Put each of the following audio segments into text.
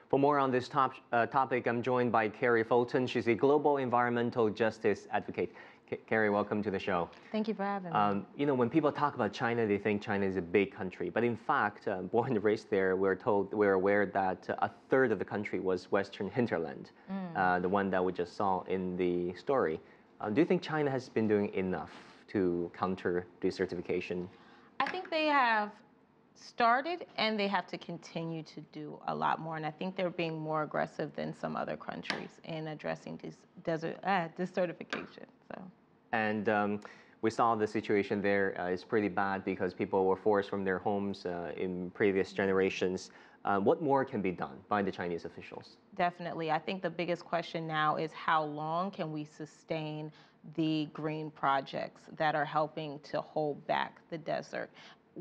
For more on this topic, I'm joined by Kari Fulton. She's a global environmental justice advocate. Kari, welcome to the show. Thank you for having me. You know, when people talk about China, they think China is a big country. But in fact, born and raised there, we're aware that a third of the country was Western hinterland, the one that we just saw in the story. Do you think China has been doing enough to counter desertification? I think they have started and they have to continue to do a lot more. And I think they're being more aggressive than some other countries in addressing desertification. And we saw the situation there is pretty bad because people were forced from their homes in previous generations. What more can be done by the Chinese officials? Definitely. I think the biggest question now is how long can we sustain the green projects that are helping to hold back the desert?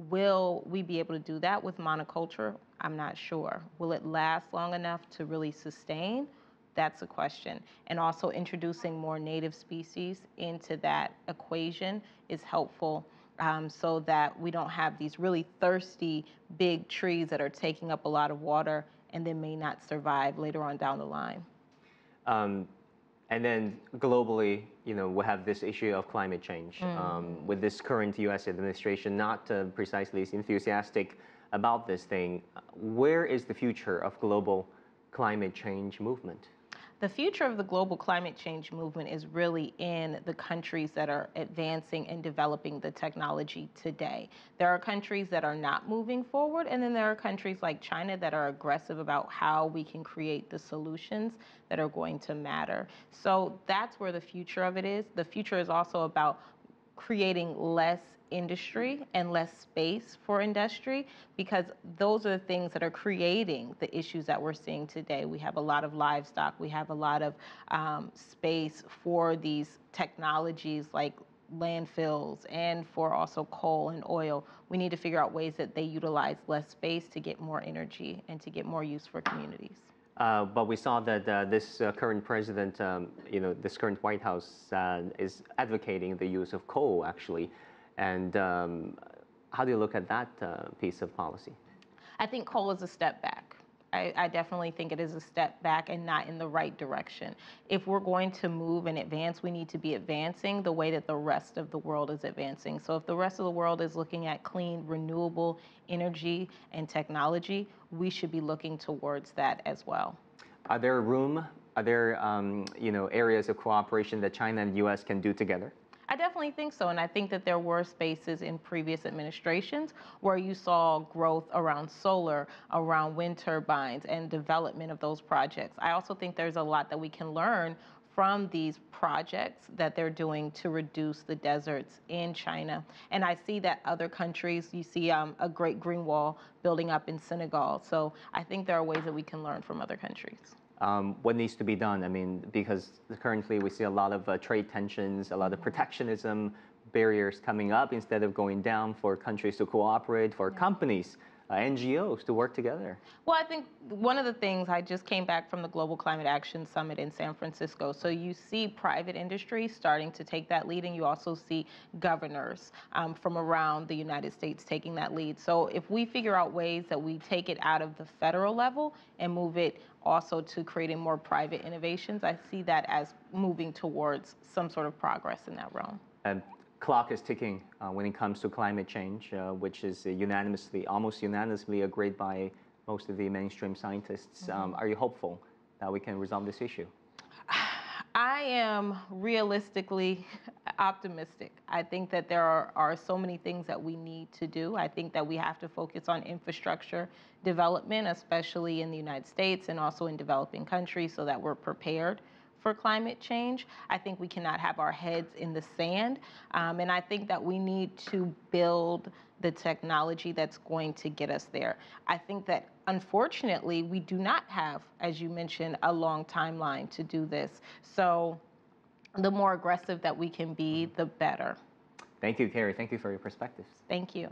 Will we be able to do that with monoculture? I'm not sure. Will it last long enough to really sustain? That's a question. And also introducing more native species into that equation is helpful so that we don't have these really thirsty big trees that are taking up a lot of water and then may not survive later on down the line. And then globally, you know, we have this issue of climate change. With this current U.S. administration not precisely as enthusiastic about this thing, where is the future of global climate change movement? The future of the global climate change movement is really in the countries that are advancing and developing the technology today. There are countries that are not moving forward, and then there are countries like China that are aggressive about how we can create the solutions that are going to matter. So that's where the future of it is. The future is also about creating less industry and less space for industry, because those are the things that are creating the issues that we're seeing today. We have a lot of livestock, we have a lot of space for these technologies like landfills and for also coal and oil. We need to figure out ways that they utilize less space to get more energy and to get more use for communities. But we saw that this current president, you know, this current White House is advocating the use of coal, actually. And how do you look at that piece of policy? I think coal is a step back. I definitely think it is a step back and not in the right direction. If we're going to move and advance, we need to be advancing the way that the rest of the world is advancing. So if the rest of the world is looking at clean, renewable energy and technology, we should be looking towards that as well. Are there you know, areas of cooperation that China and the U.S. can do together? I definitely think so, and I think that there were spaces in previous administrations where you saw growth around solar, around wind turbines, and development of those projects. I also think there's a lot that we can learn from these projects that they're doing to reduce the deserts in China. And I see that other countries, you see a great green wall building up in Senegal. So I think there are ways that we can learn from other countries. What needs to be done? I mean, because currently we see a lot of trade tensions, a lot of protectionism, barriers coming up instead of going down, for countries to cooperate, for companies, NGOs to work together. Well, I think one of the things, I just came back from the Global Climate Action Summit in San Francisco. So you see private industry starting to take that lead, and you also see governors from around the United States taking that lead. So if we figure out ways that we take it out of the federal level and move it also to creating more private innovations, I see that as moving towards some sort of progress in that realm. Clock is ticking when it comes to climate change, which is almost unanimously agreed by most of the mainstream scientists. Are you hopeful that we can resolve this issue? I am realistically optimistic. I think that there are so many things that we need to do. I think that we have to focus on infrastructure development, especially in the United States and also in developing countries, so that we're prepared for climate change. I think we cannot have our heads in the sand. And I think that we need to build the technology that's going to get us there. I think that unfortunately, we do not have, as you mentioned, a long timeline to do this. So the more aggressive that we can be, the better. Thank you, Kari. Thank you for your perspectives. Thank you.